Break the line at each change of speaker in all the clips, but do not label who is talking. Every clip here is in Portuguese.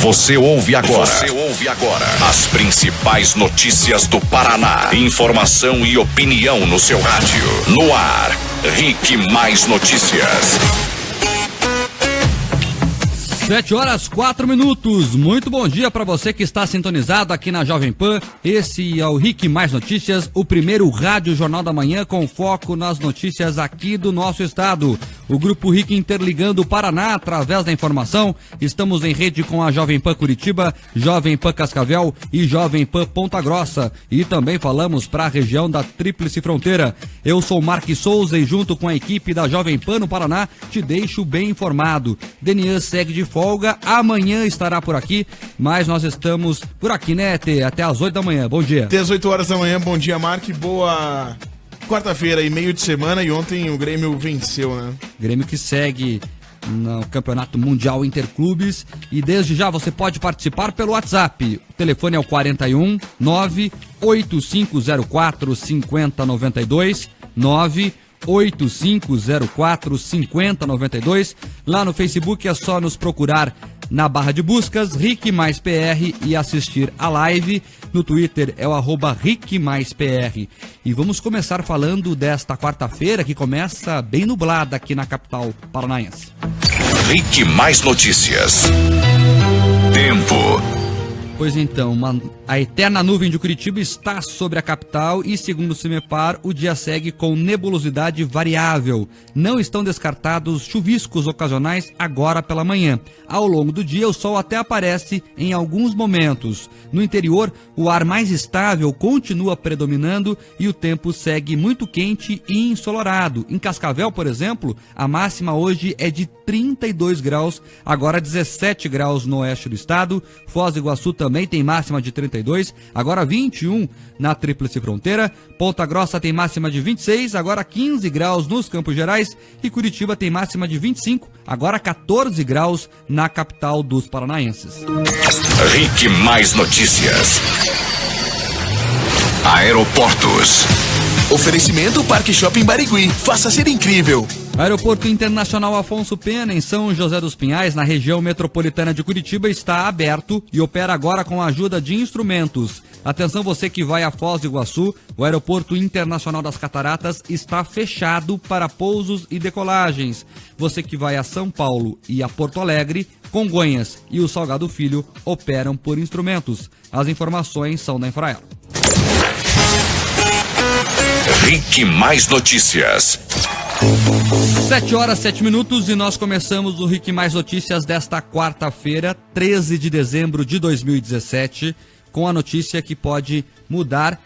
Você ouve agora as principais notícias do Paraná. Informação e opinião no seu rádio. No ar, Rick Mais Notícias.
7h04. Muito bom dia para você que está sintonizado aqui na Jovem Pan. Esse é o Rick Mais Notícias, o primeiro rádio jornal da manhã com foco nas notícias aqui do nosso estado. O Grupo Rick interligando o Paraná através da informação. Estamos em rede com a Jovem Pan Curitiba, Jovem Pan Cascavel e Jovem Pan Ponta Grossa. E também falamos para a região da Tríplice Fronteira. Eu sou Marques Souza e junto com a equipe da Jovem Pan no Paraná, te deixo bem informado. Denian segue de folga, amanhã estará por aqui, mas nós estamos por aqui, né, Tê? Até às 8 da manhã. Bom dia.
Até às 8 horas da manhã. Bom dia, Marques. Boa quarta-feira e meio de semana, e ontem o Grêmio venceu, né?
Grêmio que segue no Campeonato Mundial Interclubes, e desde já você pode participar pelo WhatsApp. O telefone é o 41 98504 5092 98504 5092. Lá no Facebook é só nos procurar na barra de buscas Rick Mais PR e assistir a live. No Twitter é o @Rick Mais PR. E vamos começar falando desta quarta-feira, que começa bem nublada aqui na capital paranaense.
Rick Mais Notícias. Tempo.
Pois então, a eterna nuvem de Curitiba está sobre a capital e, segundo o CIMEPAR, o dia segue com nebulosidade variável. Não estão descartados chuviscos ocasionais agora pela manhã. Ao longo do dia, o sol até aparece em alguns momentos. No interior, o ar mais estável continua predominando e o tempo segue muito quente e ensolarado. Em Cascavel, por exemplo, a máxima hoje é de 32 graus, agora 17 graus no oeste do estado. Foz do Iguaçu também tem máxima de 32, agora 21 na Tríplice Fronteira. Ponta Grossa tem máxima de 26, agora 15 graus nos Campos Gerais. E Curitiba tem máxima de 25, agora 14 graus na capital dos paranaenses.
Rick Mais Notícias. Aeroportos.
Oferecimento Parque Shopping Barigui. Faça ser incrível.
Aeroporto Internacional Afonso Pena, em São José dos Pinhais, na região metropolitana de Curitiba, está aberto e opera agora com a ajuda de instrumentos. Atenção você que vai a Foz do Iguaçu, o Aeroporto Internacional das Cataratas está fechado para pousos e decolagens. Você que vai a São Paulo e a Porto Alegre, Congonhas e o Salgado Filho operam por instrumentos. As informações são da Infraero.
Rick Mais Notícias.
7h07 e nós começamos o Rick Mais Notícias desta quarta-feira, 13 de dezembro de 2017, com a notícia que pode mudar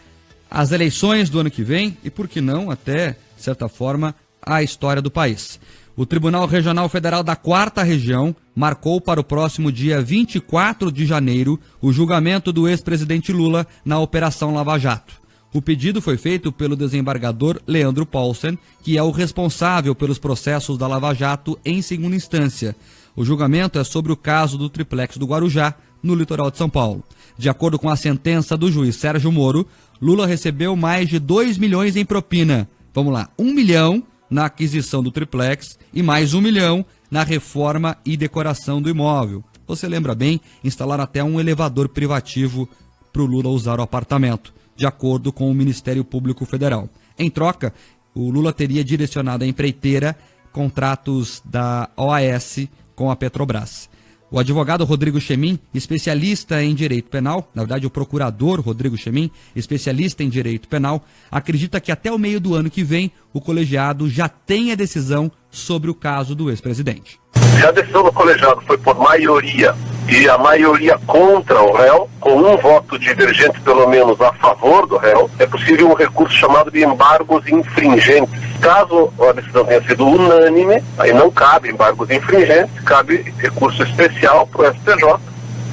as eleições do ano que vem e, por que não, até, de certa forma, a história do país. O Tribunal Regional Federal da 4ª Região marcou para o próximo dia 24 de janeiro o julgamento do ex-presidente Lula na Operação Lava Jato. O pedido foi feito pelo desembargador Leandro Paulsen, que é o responsável pelos processos da Lava Jato em segunda instância. O julgamento é sobre o caso do triplex do Guarujá, no litoral de São Paulo. De acordo com a sentença do juiz Sérgio Moro, Lula recebeu mais de 2 milhões em propina. Vamos lá, 1 milhão na aquisição do triplex e mais 1 milhão na reforma e decoração do imóvel. Você lembra bem, instalaram até um elevador privativo para o Lula usar o apartamento, de acordo com o Ministério Público Federal. Em troca, o Lula teria direcionado à empreiteira contratos da OAS com a Petrobras. O advogado Rodrigo Chemin, especialista em direito penal, na verdade o procurador Rodrigo Chemin, especialista em direito penal, acredita que até o meio do ano que vem o colegiado já tem a decisão sobre o caso do ex-presidente.
Se a decisão do colegiado foi por maioria e a maioria contra o réu, com um voto divergente pelo menos a favor do réu, é possível um recurso chamado de embargos infringentes. Caso a decisão tenha sido unânime, aí não cabe embargos infringentes, cabe recurso especial para o STJ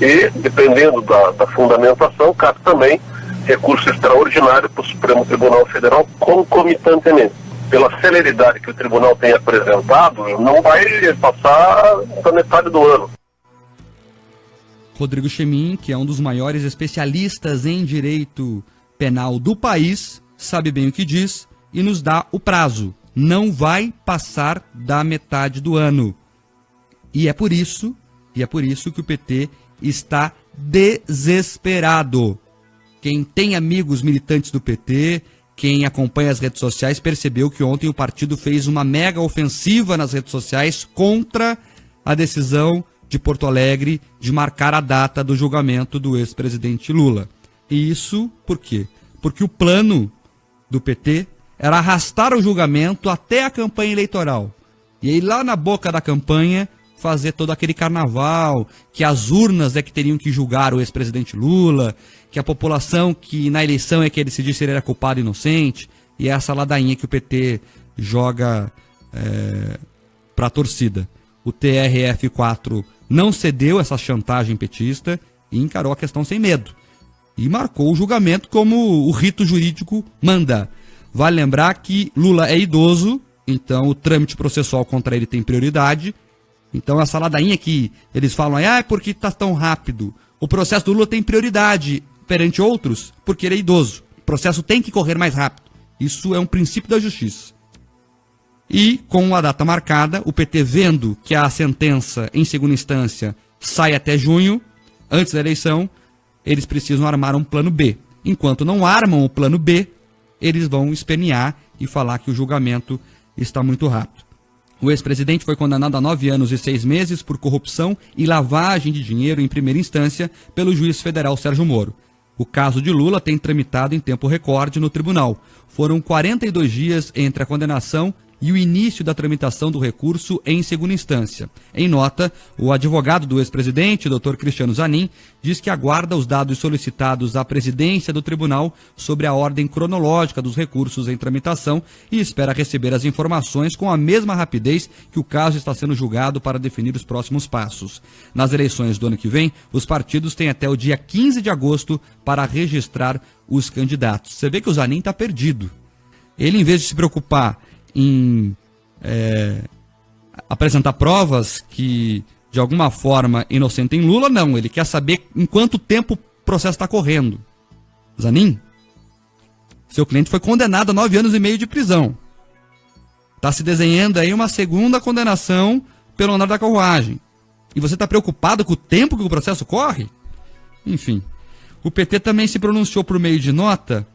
e, dependendo da fundamentação, cabe também recurso extraordinário para o Supremo Tribunal Federal concomitantemente. Pela celeridade que o tribunal tem apresentado, não vai passar da metade do ano.
Rodrigo Chemin, que é um dos maiores especialistas em direito penal do país, sabe bem o que diz e nos dá o prazo. Não vai passar da metade do ano. E é por isso que o PT está desesperado. Quem tem amigos militantes do PT, quem acompanha as redes sociais, percebeu que ontem o partido fez uma mega ofensiva nas redes sociais contra a decisão de Porto Alegre de marcar a data do julgamento do ex-presidente Lula. E isso por quê? Porque o plano do PT era arrastar o julgamento até a campanha eleitoral. E aí lá na boca da campanha fazer todo aquele carnaval, que as urnas é que teriam que julgar o ex-presidente Lula, que a população que na eleição é que ele decidir se ele era culpado ou inocente, e essa ladainha que o PT joga para a torcida. O TRF4 não cedeu essa chantagem petista e encarou a questão sem medo. E marcou o julgamento como o rito jurídico manda. Vale lembrar que Lula é idoso, então o trâmite processual contra ele tem prioridade. Então essa ladainha que eles falam, porque está tão rápido. O processo do Lula tem prioridade perante outros, porque ele é idoso. O processo tem que correr mais rápido. Isso é um princípio da justiça. E com a data marcada, o PT vendo que a sentença em segunda instância sai até junho, antes da eleição, eles precisam armar um plano B. Enquanto não armam o plano B, eles vão espernear e falar que o julgamento está muito rápido. O ex-presidente foi condenado a 9 anos e 6 meses por corrupção e lavagem de dinheiro em primeira instância pelo juiz federal Sérgio Moro. O caso de Lula tem tramitado em tempo recorde no tribunal. Foram 42 dias entre a condenação e o início da tramitação do recurso em segunda instância. Em nota, o advogado do ex-presidente, Dr. Cristiano Zanin, diz que aguarda os dados solicitados à presidência do tribunal sobre a ordem cronológica dos recursos em tramitação e espera receber as informações com a mesma rapidez que o caso está sendo julgado para definir os próximos passos. Nas eleições do ano que vem, os partidos têm até o dia 15 de agosto para registrar os candidatos. Você vê que o Zanin está perdido. Ele, em vez de se preocupar em apresentar provas que, de alguma forma, inocentem Lula, não. Ele quer saber em quanto tempo o processo está correndo. Zanin, seu cliente foi condenado a 9 anos e meio de prisão. Está se desenhando aí uma segunda condenação pelo andar da carruagem. E você está preocupado com o tempo que o processo corre? Enfim. O PT também se pronunciou por meio de nota,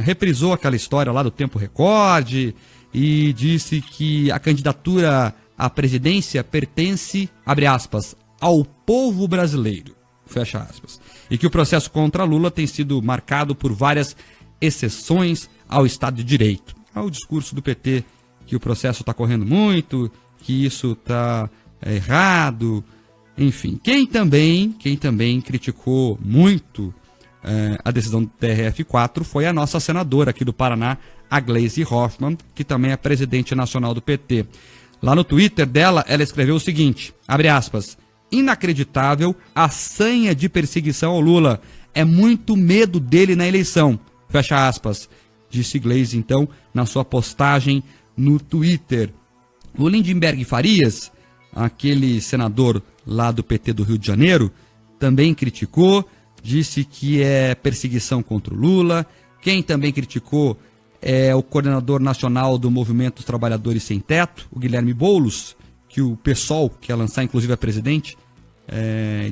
reprisou aquela história lá do tempo recorde e disse que a candidatura à presidência pertence, abre aspas, ao povo brasileiro, fecha aspas, e que o processo contra Lula tem sido marcado por várias exceções ao Estado de Direito. Ao discurso do PT que o processo está correndo muito, que isso está errado, enfim. Quem também criticou muito a decisão do TRF4 foi a nossa senadora aqui do Paraná, a Gleisi Hoffmann, que também é presidente nacional do PT. Lá no Twitter dela, ela escreveu o seguinte, abre aspas, inacreditável a sanha de perseguição ao Lula, é muito medo dele na eleição, fecha aspas, disse Gleisi, então, na sua postagem no Twitter. O Lindenberg Farias, aquele senador lá do PT do Rio de Janeiro, também criticou, disse que é perseguição contra o Lula. Quem também criticou é o coordenador nacional do Movimento dos Trabalhadores Sem Teto, o Guilherme Boulos, que o PSOL, que ia lançar inclusive a presidente,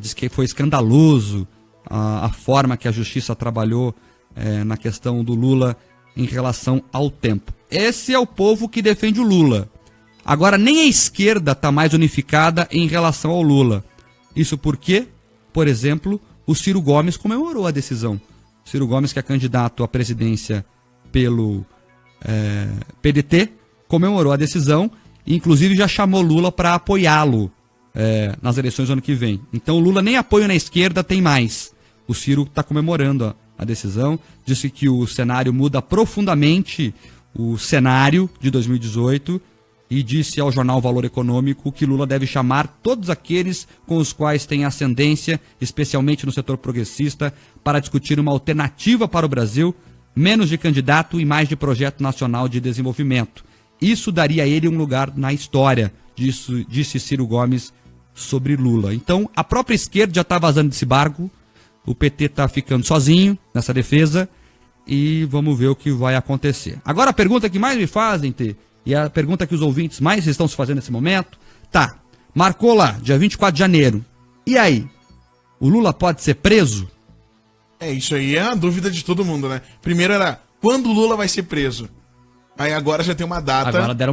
disse que foi escandaloso a forma que a justiça trabalhou na questão do Lula em relação ao tempo. Esse é o povo que defende o Lula. Agora, nem a esquerda está mais unificada em relação ao Lula. Isso porque, por exemplo, o Ciro Gomes comemorou a decisão. Ciro Gomes, que é candidato à presidência pelo PDT, comemorou a decisão e inclusive já chamou Lula para apoiá-lo nas eleições do ano que vem. Então o Lula nem apoio na esquerda tem mais. O Ciro está comemorando a decisão, disse que o cenário muda profundamente o cenário de 2018 e disse ao jornal Valor Econômico que Lula deve chamar todos aqueles com os quais tem ascendência, especialmente no setor progressista, para discutir uma alternativa para o Brasil, menos de candidato e mais de projeto nacional de desenvolvimento. Isso daria a ele um lugar na história, disse Ciro Gomes sobre Lula. Então, a própria esquerda já está vazando desse barco, o PT está ficando sozinho nessa defesa e vamos ver o que vai acontecer. Agora, a pergunta que mais me fazem, Tê, e a pergunta que os ouvintes mais estão se fazendo nesse momento, marcou lá, dia 24 de janeiro. E aí? O Lula pode ser preso?
Isso aí é a dúvida de todo mundo, né? Primeiro era, quando o Lula vai ser preso? Aí agora já tem uma data.
Agora deram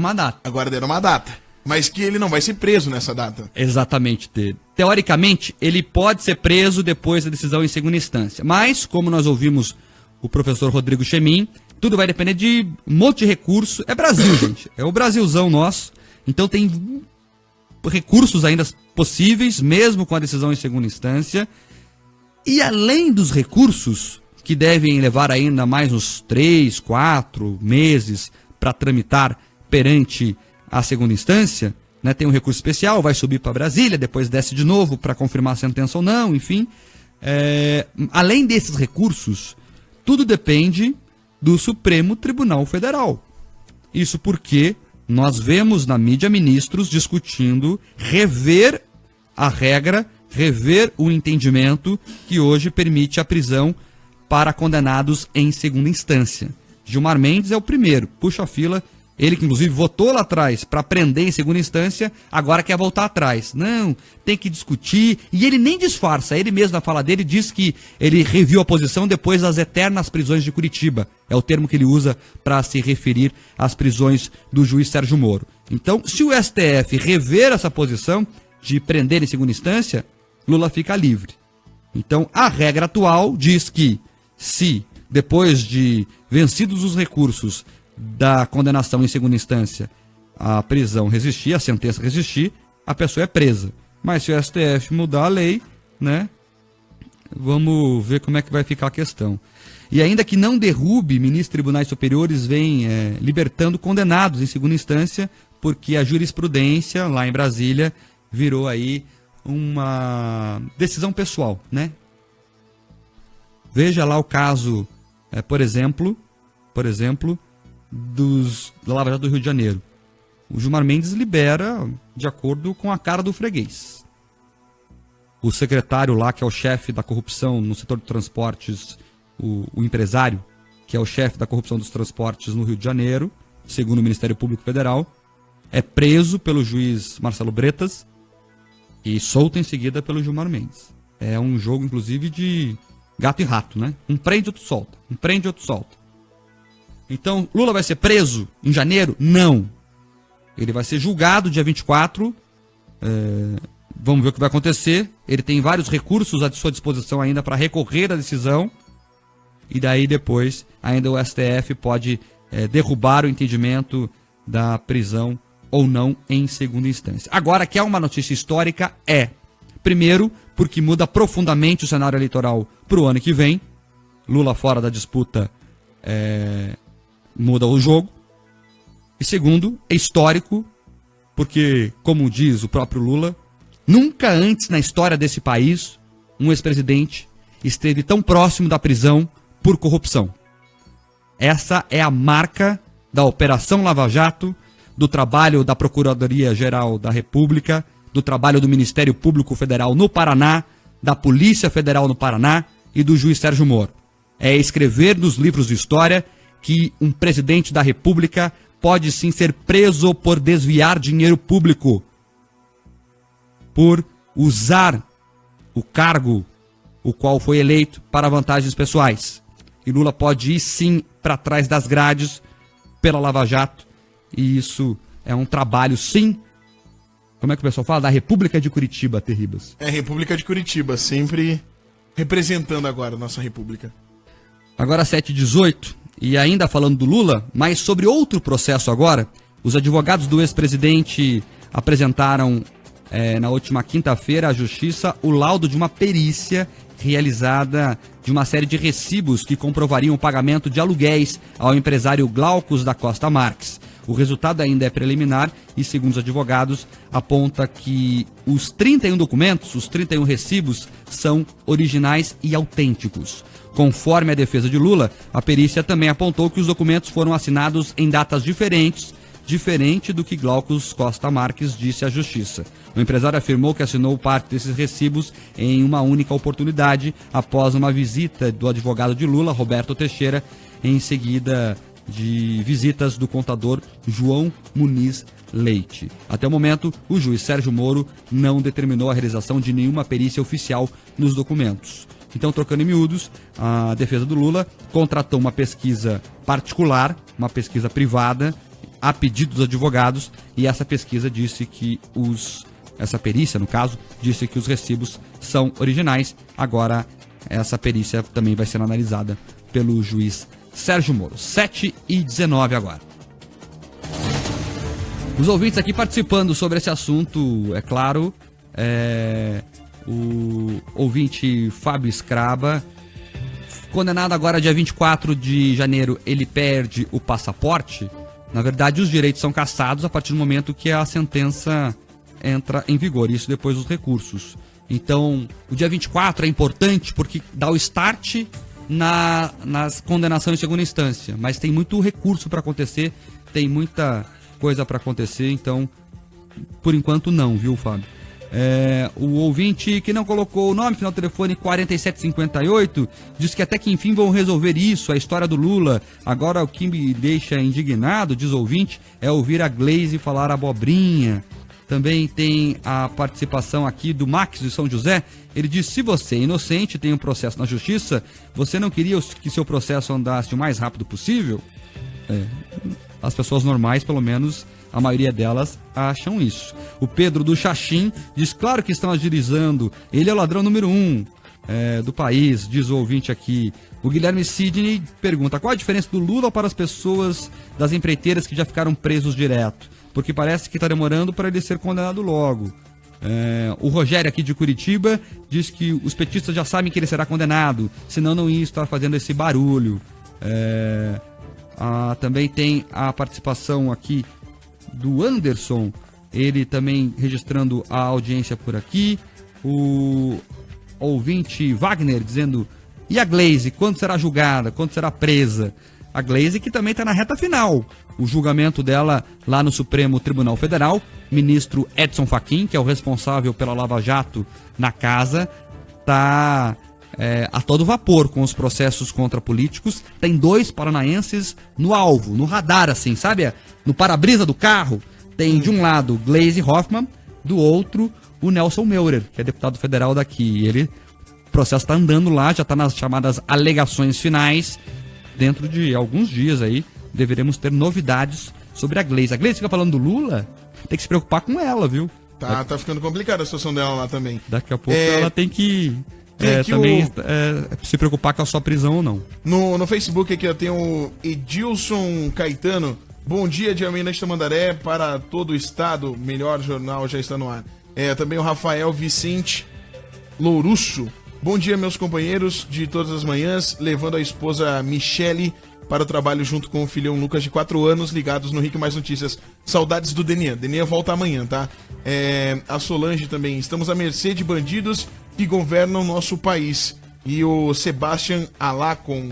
uma data.
Mas que ele não vai ser preso nessa data.
Exatamente. Teoricamente, ele pode ser preso depois da decisão em segunda instância. Mas, como nós ouvimos o professor Rodrigo Chemin, tudo vai depender de um monte de recurso. É Brasil, gente. É o Brasilzão nosso. Então tem recursos ainda possíveis, mesmo com a decisão em segunda instância. E além dos recursos, que devem levar ainda mais uns 3, 4 meses para tramitar perante a segunda instância, né, tem um recurso especial, vai subir para Brasília, depois desce de novo para confirmar a sentença ou não, enfim. Além desses recursos, tudo depende do Supremo Tribunal Federal. Isso porque nós vemos na mídia ministros discutindo rever a regra, rever o entendimento que hoje permite a prisão para condenados em segunda instância. Gilmar Mendes é o primeiro, puxa a fila, ele que inclusive votou lá atrás para prender em segunda instância, agora quer voltar atrás. Não, tem que discutir, e ele nem disfarça, ele mesmo na fala dele diz que ele reviu a posição depois das eternas prisões de Curitiba, é o termo que ele usa para se referir às prisões do juiz Sérgio Moro. Então, se o STF rever essa posição de prender em segunda instância, Lula fica livre. Então, a regra atual diz que, se depois de vencidos os recursos da condenação em segunda instância, a prisão resistir, a sentença resistir, a pessoa é presa. Mas se o STF mudar a lei, né, vamos ver como é que vai ficar a questão. E ainda que não derrube, ministros de tribunais superiores vêm libertando condenados em segunda instância, porque a jurisprudência lá em Brasília virou aí uma decisão pessoal, né? Veja lá o caso, por exemplo, da Lava Jato do Rio de Janeiro. O Gilmar Mendes libera de acordo com a cara do freguês. O secretário lá, que é o chefe da corrupção no setor de transportes, o empresário, que é o chefe da corrupção dos transportes no Rio de Janeiro, segundo o Ministério Público Federal, é preso pelo juiz Marcelo Bretas e solto em seguida pelo Gilmar Mendes. É um jogo, inclusive, de gato e rato, né? Um prende, outro solta. Um prende, outro solta. Então, Lula vai ser preso em janeiro? Não. Ele vai ser julgado dia 24. Vamos ver o que vai acontecer. Ele tem vários recursos à sua disposição ainda para recorrer à decisão. E daí depois, ainda o STF pode derrubar o entendimento da prisão ou não em segunda instância. Agora, que é uma notícia histórica, primeiro, porque muda profundamente o cenário eleitoral para o ano que vem. Lula fora da disputa muda o jogo. E segundo, é histórico, porque, como diz o próprio Lula, nunca antes na história desse país um ex-presidente esteve tão próximo da prisão por corrupção. Essa é a marca da Operação Lava Jato, do trabalho da Procuradoria-Geral da República, do trabalho do Ministério Público Federal no Paraná, da Polícia Federal no Paraná e do juiz Sérgio Moro. É escrever nos livros de história que um presidente da República pode sim ser preso por desviar dinheiro público, por usar o cargo o qual foi eleito para vantagens pessoais. E Lula pode ir sim para trás das grades pela Lava Jato, e isso é um trabalho sim, como é que o pessoal fala? Da República de Curitiba, Terribas.
República de Curitiba, sempre representando agora a nossa República.
Agora 7h18, e ainda falando do Lula, mas sobre outro processo agora, os advogados do ex-presidente apresentaram na última quinta-feira à Justiça o laudo de uma perícia realizada de uma série de recibos que comprovariam o pagamento de aluguéis ao empresário Glaucus da Costa Marques. O resultado ainda é preliminar e, segundo os advogados, aponta que os 31 documentos, os 31 recibos, são originais e autênticos. Conforme a defesa de Lula, a perícia também apontou que os documentos foram assinados em datas diferente do que Glaucus Costa Marques disse à Justiça. O empresário afirmou que assinou parte desses recibos em uma única oportunidade, após uma visita do advogado de Lula, Roberto Teixeira, em seguida de visitas do contador João Muniz Leite. Até o momento, o juiz Sérgio Moro não determinou a realização de nenhuma perícia oficial nos documentos. Então, trocando em miúdos, a defesa do Lula contratou uma pesquisa particular, uma pesquisa privada, a pedido dos advogados, e essa pesquisa disse que essa perícia, no caso, disse que os recibos são originais. Agora, essa perícia também vai ser analisada pelo juiz Sérgio Moro. 7h19 agora. Os ouvintes aqui participando sobre esse assunto, é claro, o ouvinte Fábio Scraba, condenado agora dia 24 de janeiro, ele perde o passaporte. Na verdade, os direitos são cassados a partir do momento que a sentença entra em vigor, isso depois dos recursos. Então, o dia 24 é importante porque dá o start nas condenações em segunda instância, mas tem muito recurso para acontecer, tem muita coisa para acontecer, então, por enquanto não, viu, Fábio? O ouvinte que não colocou o nome, final do telefone 4758, diz que até que enfim vão resolver isso, a história do Lula. Agora o que me deixa indignado, diz o ouvinte, é ouvir a Glaze falar abobrinha. Também tem a participação aqui do Max de São José. Ele diz, se você é inocente, tem um processo na justiça, você não queria que seu processo andasse o mais rápido possível? As pessoas normais, pelo menos, a maioria delas acham isso. O Pedro do Xaxim diz, claro que estão agilizando, ele é o ladrão número 1 do país, diz o ouvinte aqui. O Guilherme Sidney pergunta, qual a diferença do Lula para as pessoas das empreiteiras que já ficaram presos direto? Porque parece que está demorando para ele ser condenado logo. O Rogério aqui de Curitiba diz que os petistas já sabem que ele será condenado, senão não ia estar fazendo esse barulho. Também tem a participação aqui do Anderson, ele também registrando a audiência por aqui. O ouvinte Wagner dizendo, e a Glaze, quando será julgada, quando será presa? A Glaze que também está na reta final. O julgamento dela lá no Supremo Tribunal Federal, ministro Edson Fachin, que é o responsável pela Lava Jato na casa, está a todo vapor com os processos contra políticos. Tem 2 paranaenses no alvo, no radar, assim, sabe? No para-brisa do carro. Tem de um lado Gleisi Hoffmann, do outro o Nelson Meurer, que é deputado federal daqui. O processo está andando lá, já está nas chamadas alegações finais. Dentro de alguns dias aí, deveremos ter novidades sobre a Glaze. A Glaze fica falando do Lula, tem que se preocupar com ela, viu?
Tá ficando complicada a situação dela lá também.
Daqui a pouco ela tem que também se preocupar com a sua prisão ou não.
No Facebook aqui eu tenho o Edilson Caetano. Bom dia de Almirante Tamandaré para todo o estado. Melhor jornal já está no ar. Também o Rafael Vicente Lourusso. Bom dia, meus companheiros de todas as manhãs, levando a esposa Michele para o trabalho junto com o filhão Lucas de 4 anos, ligados no Rick Mais Notícias. Saudades do Denian. Denian volta amanhã, tá? A Solange também. Estamos à mercê de bandidos que governam nosso país. E o Sebastian Alacon.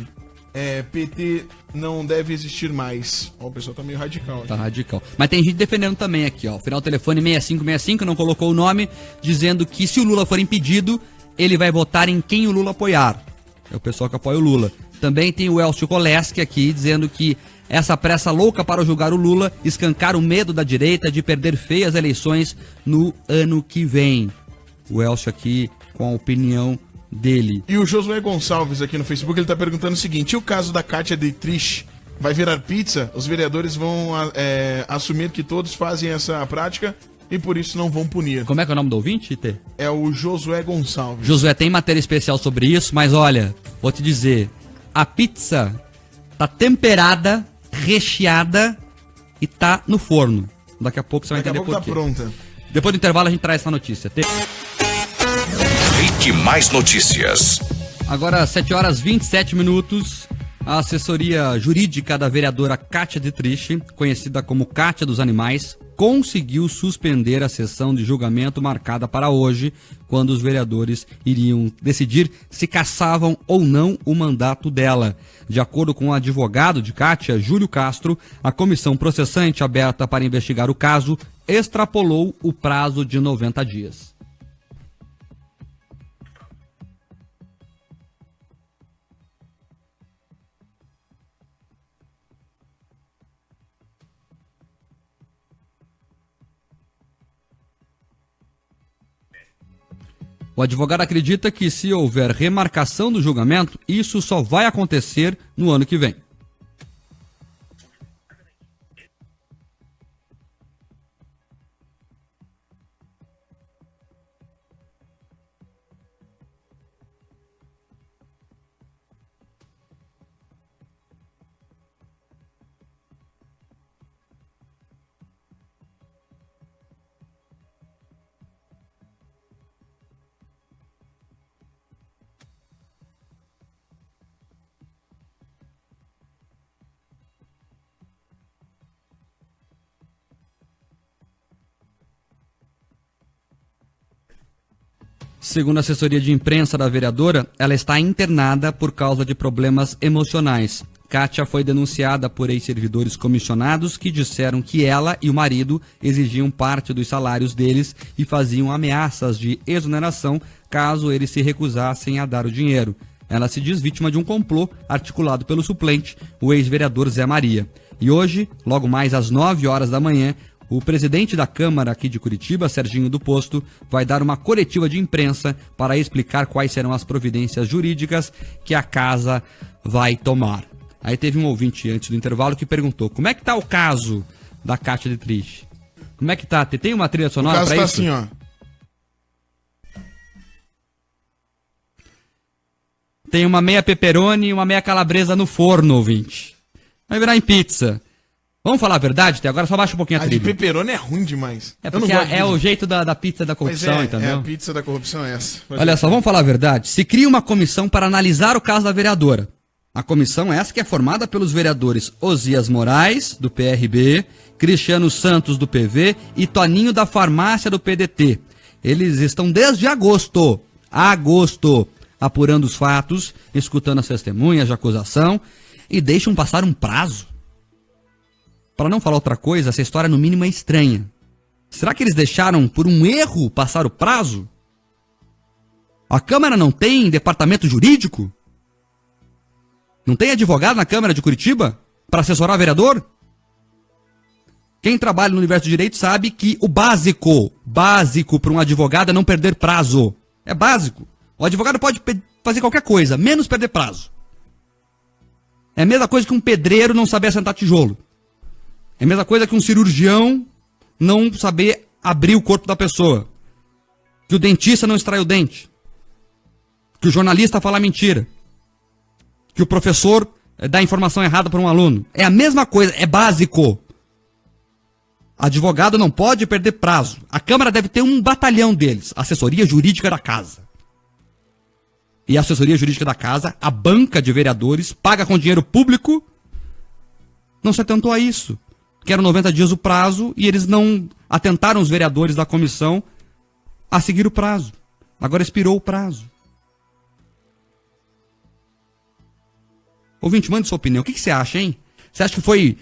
PT não deve existir mais. O pessoal tá meio radical.
Tá radical. Mas tem gente defendendo também aqui, ó. Final do telefone 6565, não colocou o nome, dizendo que se o Lula for impedido, ele vai votar em quem o Lula apoiar. É o pessoal que apoia o Lula. Também tem o Elcio Koleski aqui, dizendo que essa pressa louca para julgar o Lula escancar o medo da direita de perder feias eleições no ano que vem. O Elcio aqui com a opinião dele.
E o Josué Gonçalves aqui no Facebook, ele tá perguntando o seguinte, e o caso da Kátia Dietrich vai virar pizza? Os vereadores vão assumir que todos fazem essa prática e por isso não vão punir.
Como é que é o nome do ouvinte, Tê?
É o Josué Gonçalves.
Josué, tem matéria especial sobre isso, mas olha, vou te dizer, a pizza tá temperada, recheada e tá no forno. Daqui a pouco você vai entender por quê.
Daqui a pouco tá pronta.
Depois do intervalo a gente traz essa notícia.
Rick Mais Notícias.
Agora, 7h27. A assessoria jurídica da vereadora Kátia Dietrich, conhecida como Kátia dos Animais, conseguiu suspender a sessão de julgamento marcada para hoje, quando os vereadores iriam decidir se cassavam ou não o mandato dela. De acordo com o advogado de Kátia, Júlio Castro, a comissão processante aberta para investigar o caso extrapolou o prazo de 90 dias. O advogado acredita que se houver remarcação do julgamento, isso só vai acontecer no ano que vem. Segundo a assessoria de imprensa da vereadora, ela está internada por causa de problemas emocionais. Kátia foi denunciada por ex-servidores comissionados que disseram que ela e o marido exigiam parte dos salários deles e faziam ameaças de exoneração caso eles se recusassem a dar o dinheiro. Ela se diz vítima de um complô articulado pelo suplente, o ex-vereador Zé Maria. E hoje, logo mais às 9 horas da manhã, o presidente da Câmara aqui de Curitiba, Serginho do Posto, vai dar uma coletiva de imprensa para explicar quais serão as providências jurídicas que a casa vai tomar. Aí teve um ouvinte antes do intervalo que perguntou: como é que tá o caso da Kátia Dietrich? Como é que tá? Tem uma trilha sonora para isso? O caso tá assim, ó. Tem uma meia pepperoni e uma meia calabresa no forno, ouvinte. Vai virar em pizza. Vamos falar a verdade? Até agora só baixa um pouquinho a trilha.
A de pepperoni é ruim demais.
É porque é o jeito da pizza da corrupção, entendeu?
É, a pizza da corrupção é essa.
Olha só, vamos falar a verdade. Se cria uma comissão para analisar o caso da vereadora. A comissão essa que é formada pelos vereadores Osias Moraes, do PRB, Cristiano Santos, do PV e Toninho da Farmácia, do PDT. Eles estão desde agosto, apurando os fatos, escutando as testemunhas de acusação e deixam passar um prazo. Para não falar outra coisa, essa história no mínimo é estranha. Será que eles deixaram por um erro passar o prazo? A Câmara não tem departamento jurídico? Não tem advogado na Câmara de Curitiba para assessorar o vereador? Quem trabalha no universo do direito sabe que o básico para um advogado é não perder prazo. É básico. O advogado pode fazer qualquer coisa, menos perder prazo. É a mesma coisa que um pedreiro não saber assentar tijolo. É a mesma coisa que um cirurgião não saber abrir o corpo da pessoa. Que o dentista não extrai o dente. Que o jornalista fala mentira. Que o professor dá informação errada para um aluno. É a mesma coisa, é básico. Advogado não pode perder prazo. A Câmara deve ter um batalhão deles, assessoria jurídica da casa. E a assessoria jurídica da casa, a banca de vereadores, paga com dinheiro público, não se atentou a isso. Que eram 90 dias o prazo e eles não atentaram, os vereadores da comissão, a seguir o prazo. Agora expirou o prazo. Ouvinte, mande sua opinião. O que você acha, hein? Você acha que foi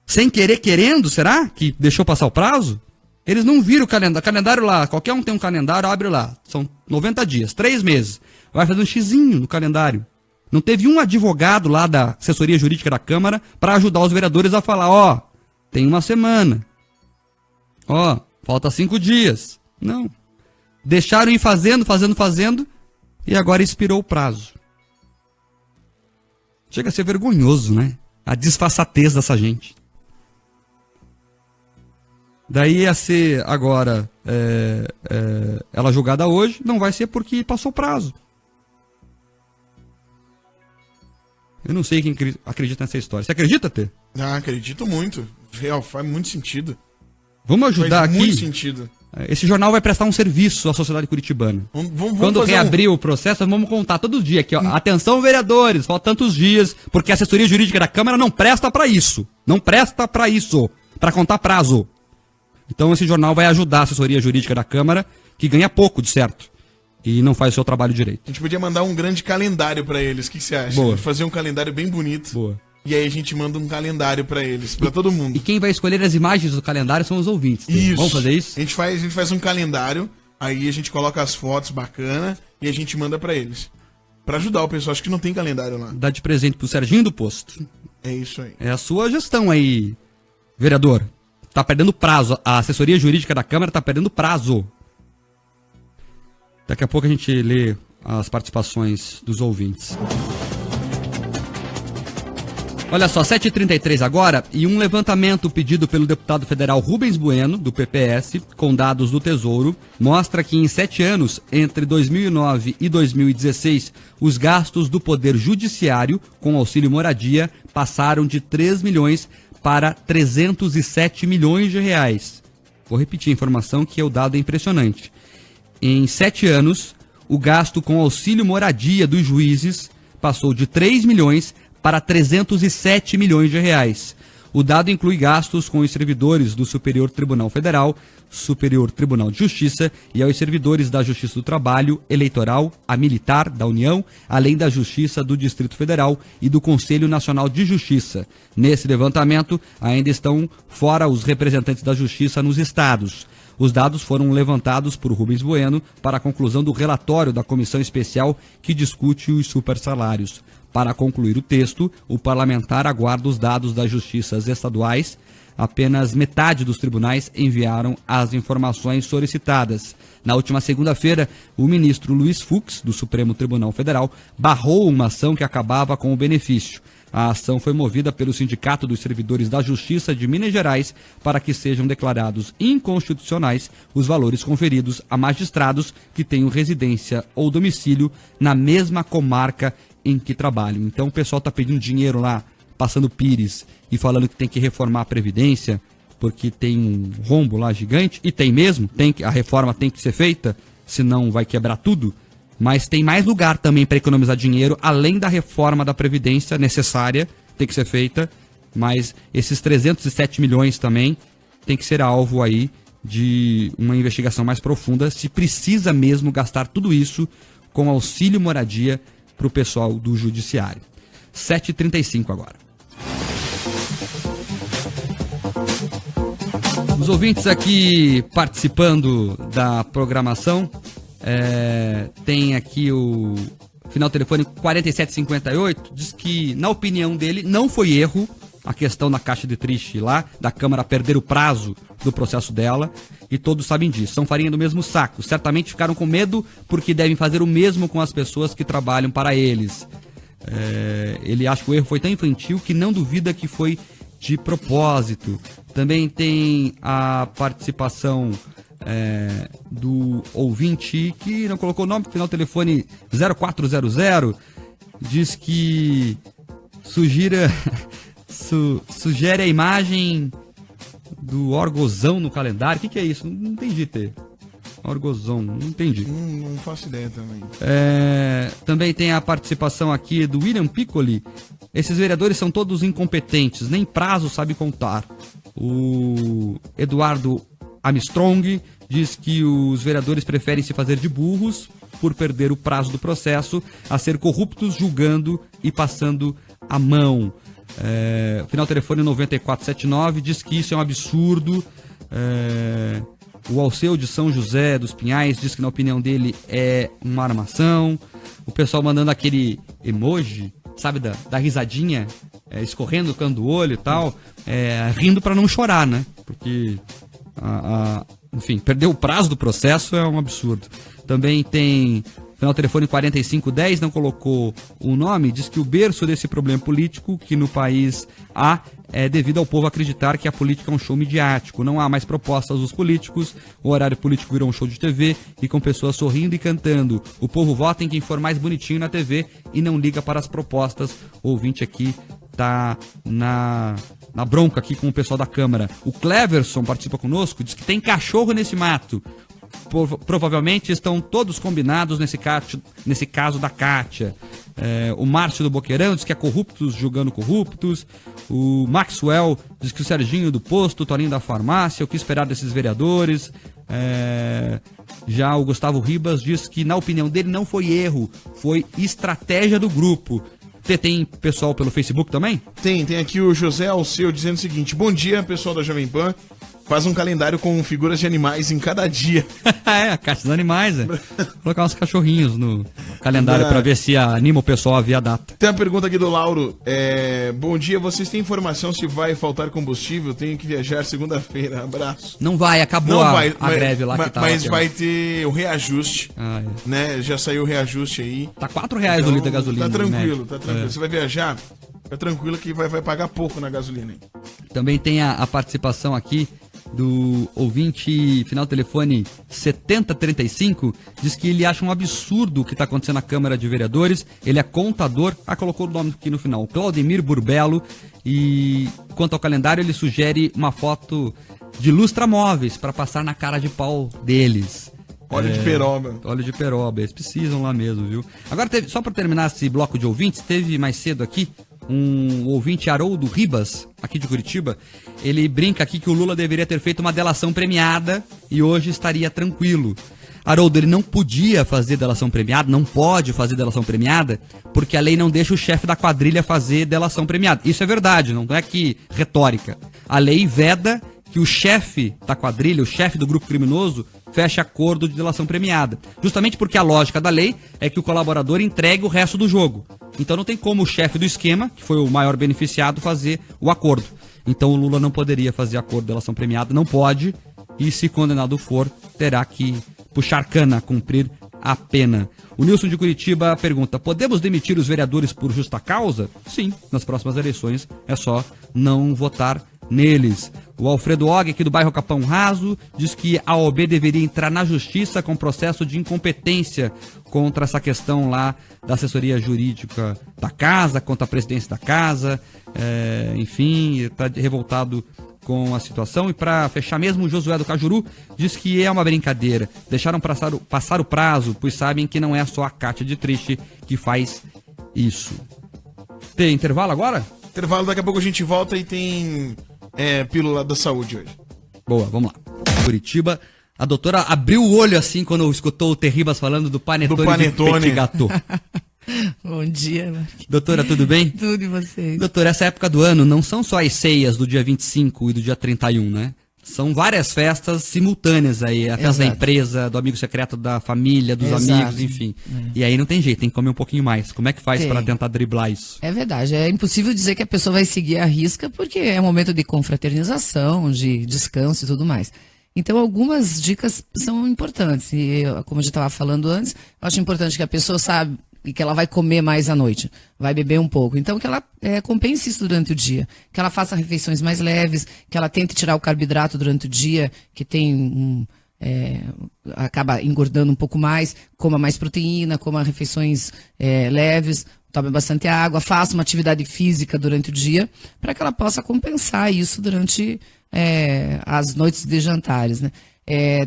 sem querer, querendo, será? Que deixou passar o prazo? Eles não viram o calendário. Calendário lá, qualquer um tem um calendário, abre lá. São 90 dias, 3 meses. Vai fazer um xizinho no calendário. Não teve um advogado lá da assessoria jurídica da Câmara para ajudar os vereadores a falar, ó, tem uma semana. Ó, falta 5 dias. Não. Deixaram ir fazendo, e agora expirou o prazo. Chega a ser vergonhoso, né? A disfarçatez dessa gente. Daí ia ser agora ela julgada hoje, não vai ser porque passou o prazo. Eu não sei quem acredita nessa história. Você acredita, Tê?
Ah, acredito muito. Real, faz muito sentido.
Vamos ajudar
faz
aqui.
Muito sentido.
Esse jornal vai prestar um serviço à sociedade curitibana.
Vamos
Quando reabrir o processo, vamos contar todo dia aqui, ó. Atenção, vereadores, faltam tantos dias, porque a assessoria jurídica da Câmara não presta para isso. Não presta para isso, para contar prazo. Então esse jornal vai ajudar a assessoria jurídica da Câmara, que ganha pouco, de certo, e não faz o seu trabalho direito.
A gente podia mandar um grande calendário para eles. O que você acha?
Boa.
Fazer um calendário bem bonito.
Boa.
E aí a gente manda um calendário para eles, para todo mundo.
E quem vai escolher as imagens do calendário são os ouvintes.
Isso.
Vamos fazer isso?
A gente faz um calendário, aí a gente coloca as fotos bacana e a gente manda para eles. Para ajudar o pessoal, acho que não tem calendário lá.
Dá de presente pro Serginho do Posto.
É isso aí.
É a sua gestão aí, vereador. Tá perdendo prazo. A assessoria jurídica da Câmara tá perdendo prazo. Daqui a pouco a gente lê as participações dos ouvintes. Olha só, 7h33 agora, e um levantamento pedido pelo deputado federal Rubens Bueno, do PPS, com dados do Tesouro, mostra que em 7 anos, entre 2009 e 2016, os gastos do Poder Judiciário com auxílio moradia passaram de 3 milhões para 307 milhões de reais. Vou repetir a informação que o dado é impressionante. Em 7 anos, o gasto com auxílio moradia dos juízes passou de 3 milhões para 307 milhões de reais. O dado inclui gastos com os servidores do Superior Tribunal Federal, Superior Tribunal de Justiça e aos servidores da Justiça do Trabalho, Eleitoral, a Militar, da União, além da Justiça do Distrito Federal e do Conselho Nacional de Justiça. Nesse levantamento, ainda estão fora os representantes da Justiça nos estados. Os dados foram levantados por Rubens Bueno para a conclusão do relatório da Comissão Especial que discute os supersalários. Para concluir o texto, o parlamentar aguarda os dados das justiças estaduais. Apenas metade dos tribunais enviaram as informações solicitadas. Na última segunda-feira, o ministro Luiz Fux, do Supremo Tribunal Federal, barrou uma ação que acabava com o benefício. A ação foi movida pelo Sindicato dos Servidores da Justiça de Minas Gerais para que sejam declarados inconstitucionais os valores conferidos a magistrados que tenham residência ou domicílio na mesma comarca em que trabalham. Então o pessoal está pedindo dinheiro lá, passando pires e falando que tem que reformar a Previdência porque tem um rombo lá gigante, e tem mesmo, a reforma tem que ser feita, senão vai quebrar tudo. Mas tem mais lugar também para economizar dinheiro, além da reforma da Previdência necessária, tem que ser feita, mas esses 307 milhões também tem que ser alvo aí de uma investigação mais profunda, se precisa mesmo gastar tudo isso com auxílio moradia para o pessoal do Judiciário. 7h35 agora. Os ouvintes aqui participando da programação, tem aqui o final telefone 4758, diz que, na opinião dele, não foi erro a questão da Caixa de Triste lá, da Câmara perder o prazo do processo dela, e todos sabem disso, são farinha do mesmo saco, certamente ficaram com medo porque devem fazer o mesmo com as pessoas que trabalham para eles. Ele acha que o erro foi tão infantil que não duvida que foi de propósito. Também tem a participação do ouvinte que não colocou o nome, final telefone 0400, diz que sugere a imagem do Orgozão no calendário. O que é isso? Não entendi, Orgozão, não entendi.
Não faço ideia também.
Também tem a participação aqui do William Piccoli. Esses vereadores são todos incompetentes, nem prazo sabe contar. O Eduardo Armstrong diz que os vereadores preferem se fazer de burros por perder o prazo do processo a ser corruptos julgando e passando a mão. Final telefone 9479 diz que isso é um absurdo. O Alceu de São José dos Pinhais diz que, na opinião dele, é uma armação. O pessoal mandando aquele emoji, sabe, da risadinha, escorrendo o canto do olho e tal, rindo para não chorar, né? Porque, enfim, perder o prazo do processo é um absurdo. Também tem final telefone 4510, não colocou o nome, diz que o berço desse problema político que no país há é devido ao povo acreditar que a política é um show midiático. Não há mais propostas dos políticos, o horário político virou um show de TV e com pessoas sorrindo e cantando. O povo vota em quem for mais bonitinho na TV e não liga para as propostas. O ouvinte aqui tá na bronca aqui com o pessoal da Câmara. O Cleverson participa conosco, diz que tem cachorro nesse mato. Provavelmente estão todos combinados nesse caso da Kátia. O Márcio do Boqueirão diz que é corruptos julgando corruptos. O Maxwell diz que o Serginho do Posto, o Toninho da Farmácia, o que esperar desses vereadores. Já o Gustavo Ribas diz que, na opinião dele, não foi erro, foi estratégia do grupo. Tem pessoal pelo Facebook também?
Tem aqui o José Alceu dizendo o seguinte: bom dia, pessoal da Jovem Pan. Faz um calendário com figuras de animais em cada dia.
A caixa dos animais, Colocar uns cachorrinhos no calendário pra ver se anima o pessoal a ver a data.
Tem uma pergunta aqui do Lauro. Bom dia, vocês têm informação se vai faltar combustível? Tenho que viajar segunda-feira. Abraço.
Não vai, acabou a greve lá que tá.
Mas vai ter o reajuste, né? Já saiu o reajuste aí.
Tá R$4 o litro da gasolina.
Tá tranquilo, tá tranquilo. Você vai viajar, fica tranquilo que vai pagar pouco na gasolina. Hein?
Também tem a participação aqui do ouvinte, final do telefone 7035, diz que ele acha um absurdo o que está acontecendo na Câmara de Vereadores. Ele é contador, colocou o nome aqui no final, Claudemir Burbelo, e quanto ao calendário ele sugere uma foto de lustramóveis para passar na cara de pau deles.
Óleo de peroba.
Óleo de peroba, eles precisam lá mesmo, viu? Agora, só para terminar esse bloco de ouvintes, teve mais cedo aqui um ouvinte, Haroldo Ribas, aqui de Curitiba. Ele brinca aqui que o Lula deveria ter feito uma delação premiada e hoje estaria tranquilo. Haroldo, ele não podia fazer delação premiada, não pode fazer delação premiada, porque a lei não deixa o chefe da quadrilha fazer delação premiada. Isso é verdade, não é que retórica. A lei veda que o chefe da quadrilha, o chefe do grupo criminoso, feche acordo de delação premiada. Justamente porque a lógica da lei é que o colaborador entregue o resto do jogo. Então não tem como o chefe do esquema, que foi o maior beneficiado, fazer o acordo. Então o Lula não poderia fazer acordo de delação premiada, não pode, e se condenado for, terá que puxar cana, cumprir a pena. O Nilson de Curitiba pergunta: podemos demitir os vereadores por justa causa? Sim, nas próximas eleições é só não votar neles. O Alfredo Og, aqui do bairro Capão Raso, diz que a OAB deveria entrar na justiça com processo de incompetência contra essa questão lá da assessoria jurídica da casa, contra a presidência da casa, enfim, está revoltado com a situação. E para fechar mesmo, o Josué do Cajuru diz que é uma brincadeira, deixaram passar o prazo, pois sabem que não é só a Cátia de Triste que faz isso. Tem intervalo agora?
Intervalo, daqui a pouco a gente volta e tem pílula da saúde hoje.
Boa, vamos lá. Curitiba, a doutora abriu o olho assim quando escutou o Terribas falando do panetone. De Petit Gâteau.
Bom dia, Marquinhos.
Doutora, tudo bem?
Tudo, e vocês?
Doutora, essa época do ano não são só as ceias do dia 25 e do dia 31, né? São várias festas simultâneas aí. A festa da empresa, do amigo secreto da família, dos amigos, enfim. E aí não tem jeito, tem que comer um pouquinho mais. Como é que faz para tentar driblar isso?
É verdade, é impossível dizer que a pessoa vai seguir a risca, porque é um momento de confraternização, de descanso e tudo mais. Então, algumas dicas são importantes. E, como a gente estava falando antes, eu acho importante que a pessoa saiba que ela vai comer mais à noite, vai beber um pouco. Então, que ela compense isso durante o dia. Que ela faça refeições mais leves, que ela tente tirar o carboidrato durante o dia, que tem acaba engordando um pouco mais, coma mais proteína, coma refeições leves, tome bastante água, faça uma atividade física durante o dia, para que ela possa compensar isso durante as noites de jantares, né?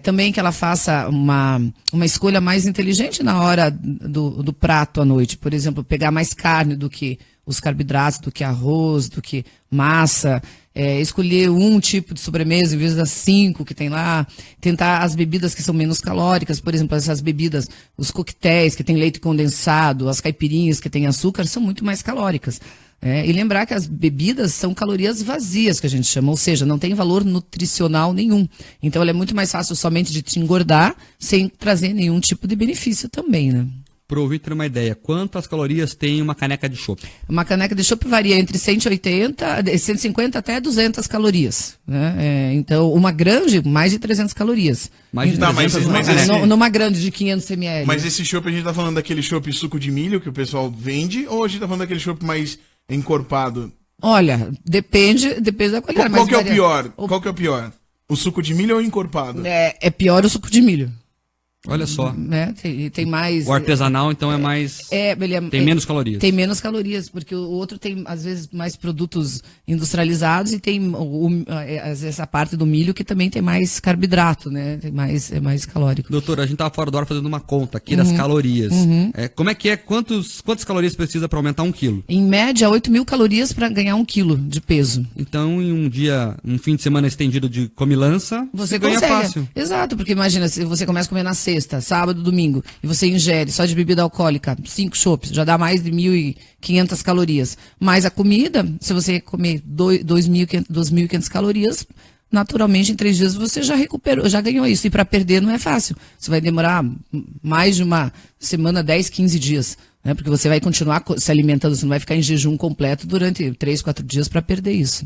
Também que ela faça uma escolha mais inteligente na hora do prato à noite. Por exemplo, pegar mais carne do que os carboidratos, do que arroz, do que massa. Escolher um tipo de sobremesa em vez das 5 que tem lá. Tentar as bebidas que são menos calóricas. Por exemplo, essas bebidas, os coquetéis que tem leite condensado, as caipirinhas que tem açúcar, são muito mais calóricas. E lembrar que as bebidas são calorias vazias, que a gente chama, ou seja, não tem valor nutricional nenhum. Então, ela é muito mais fácil somente de te engordar, sem trazer nenhum tipo de benefício também, né?
Para o ouvir ter uma ideia, quantas calorias tem uma caneca de chopp?
Uma caneca de chopp varia entre 150 até 200 calorias. Né? Então, uma grande, mais de 300 calorias.
Mais de 300
numa grande de 500 ml.
Mas esse chopp, a gente tá falando daquele chopp suco de milho que o pessoal vende, ou a gente tá falando daquele chopp mais encorpado?
Olha, depende da qualidade.
Qual que é o pior? Qual que é o pior? O suco de milho ou o encorpado?
É pior o suco de milho.
Olha só.
Né? Tem mais.
O artesanal, então, é mais. Tem menos calorias.
Tem menos calorias, porque o outro tem, às vezes, mais produtos industrializados e tem essa parte do milho que também tem mais carboidrato, né? É mais calórico.
Doutora, a gente estava fora do ar fazendo uma conta aqui das calorias. Como é que é? Quantas calorias precisa para aumentar 1 quilo?
Em média, 8.000 calorias para ganhar 1 quilo de peso.
Então, em um fim de semana estendido de comilança, você ganha fácil.
Exato, porque imagina, se você começa a comer na sexta, sábado, domingo, e você ingere só de bebida alcoólica 5 chopps, já dá mais de 1.500 calorias. Mas a comida, se você comer 2.500 calorias, naturalmente em 3 dias você já recuperou, já ganhou isso. E para perder não é fácil. Você vai demorar mais de uma semana, 10, 15 dias. Né? Porque você vai continuar se alimentando, você não vai ficar em jejum completo durante 3, 4 dias para perder isso.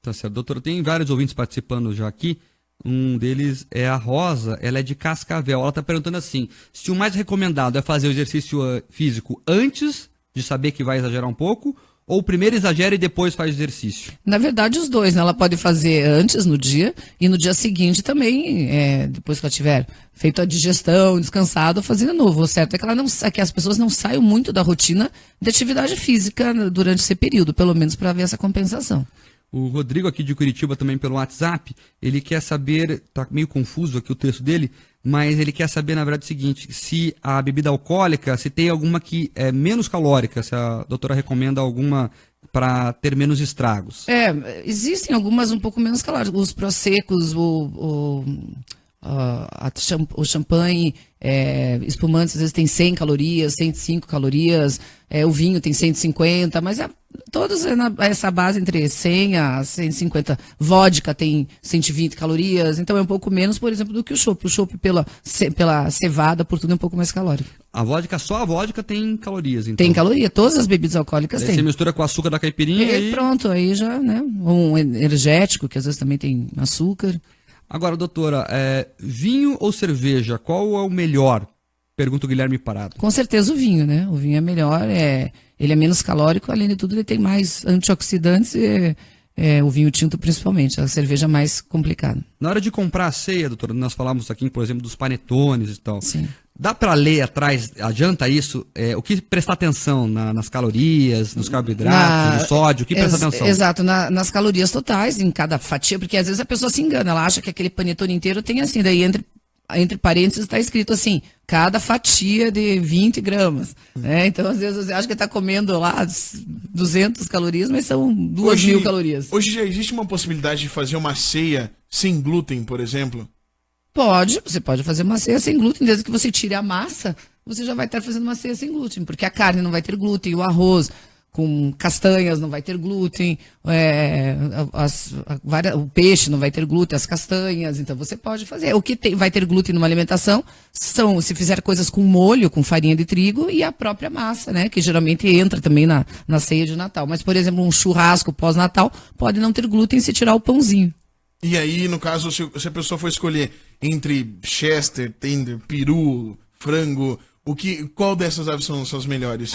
Tá certo. Doutora, tem vários ouvintes participando já aqui. Um deles é a Rosa, ela é de Cascavel. Ela está perguntando assim, se o mais recomendado é fazer o exercício físico antes de saber que vai exagerar um pouco, ou primeiro exagera e depois faz exercício?
Na verdade, os dois, né? Ela pode fazer antes, no dia, e no dia seguinte também, depois que ela tiver feito a digestão, descansado, fazer de novo. O certo é que as pessoas não saiam muito da rotina de atividade física durante esse período, pelo menos para ver essa compensação.
O Rodrigo aqui de Curitiba também pelo WhatsApp, ele quer saber, tá meio confuso aqui o texto dele, mas ele quer saber na verdade o seguinte, se a bebida alcoólica, se tem alguma que é menos calórica, se a doutora recomenda alguma para ter menos estragos.
Existem algumas um pouco menos calóricas, os prosecos, o champanhe, espumantes às vezes tem 100 calorias, 105 calorias, o vinho tem 150, mas todos essa base entre 100 a 150. Vodka tem 120 calorias, então é um pouco menos, por exemplo, do que o chopp. O chopp pela cevada, por tudo, é um pouco mais calórico.
Só a vodka tem calorias, então?
Tem caloria, todas as bebidas alcoólicas têm.
Você mistura com o açúcar da caipirinha
e pronto, aí já, né? Um energético, que às vezes também tem açúcar.
Agora, doutora, vinho ou cerveja, qual é o melhor? Pergunta o Guilherme Parado.
Com certeza o vinho, né? O vinho é melhor, ele é menos calórico, além de tudo ele tem mais antioxidantes, o vinho tinto principalmente, a cerveja é mais complicada.
Na hora de comprar a ceia, doutora, nós falamos aqui, por exemplo, dos panetones e tal.
Sim.
Dá para ler atrás, adianta isso? O que prestar atenção nas calorias, nos carboidratos, no sódio, o que prestar atenção?
Exato, nas calorias totais, em cada fatia, porque às vezes a pessoa se engana, ela acha que aquele panetone inteiro tem assim, daí entre parênteses está escrito assim, cada fatia de 20 gramas. Né? Então, às vezes, você acha que está comendo lá 200 calorias, mas são 2.000 calorias.
Hoje já existe uma possibilidade de fazer uma ceia sem glúten, por exemplo?
Você pode fazer uma ceia sem glúten, desde que você tire a massa, você já vai estar fazendo uma ceia sem glúten, porque a carne não vai ter glúten, o arroz com castanhas não vai ter glúten, o peixe não vai ter glúten, as castanhas, então você pode fazer. O que vai ter glúten numa alimentação são, se fizer coisas com molho, com farinha de trigo e a própria massa, né, que geralmente entra também na ceia de Natal. Mas, por exemplo, um churrasco pós-Natal pode não ter glúten se tirar o pãozinho.
E aí, no caso, se a pessoa for escolher entre Chester, tender, peru, frango, qual dessas aves são as melhores?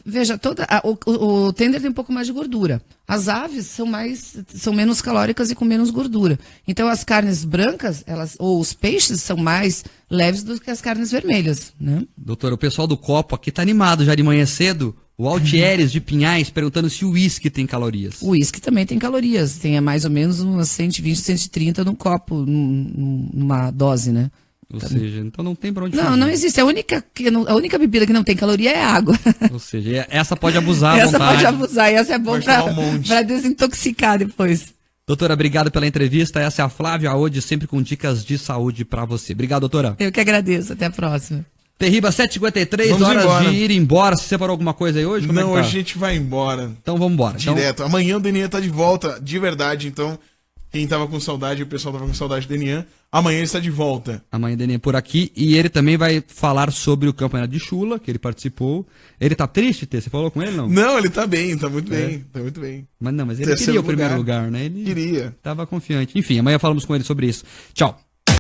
Veja, o tender tem um pouco mais de gordura. As aves são menos calóricas e com menos gordura. Então as carnes brancas, ou os peixes, são mais leves do que as carnes vermelhas, né?
Doutora, o pessoal do copo aqui tá animado já de manhã cedo. O Altieres de Pinhais perguntando se o uísque tem calorias.
O uísque também tem calorias. Tem mais ou menos umas 120, 130 num copo, numa dose, né?
Ou seja, então não tem pra onde
Não existe. A única bebida que não tem caloria é a água.
Ou seja, essa pode abusar à
vontade.
Essa pode
abusar e essa é bom pra desintoxicar depois.
Doutora, obrigado pela entrevista. Essa é a Flávia Aode, sempre com dicas de saúde pra você. Obrigado, doutora.
Eu que agradeço. Até a próxima.
Terriba, 7h53, horas de ir embora. Você separou alguma coisa aí hoje?
Não, hoje a gente vai embora.
Então vamos embora.
Direto. Amanhã o Denian tá de volta, de verdade. Então, quem tava com saudade, o pessoal tava com saudade do Denian, amanhã ele está de volta.
Amanhã o Denian por aqui. E ele também vai falar sobre o campeonato de chula, que ele participou. Ele tá triste, Tê? Você falou com ele, não?
Não, ele tá bem, tá muito bem. Tá muito bem.
Mas ele queria o primeiro lugar, né? Ele
queria.
Tava confiante. Enfim, amanhã falamos com ele sobre isso. Tchau.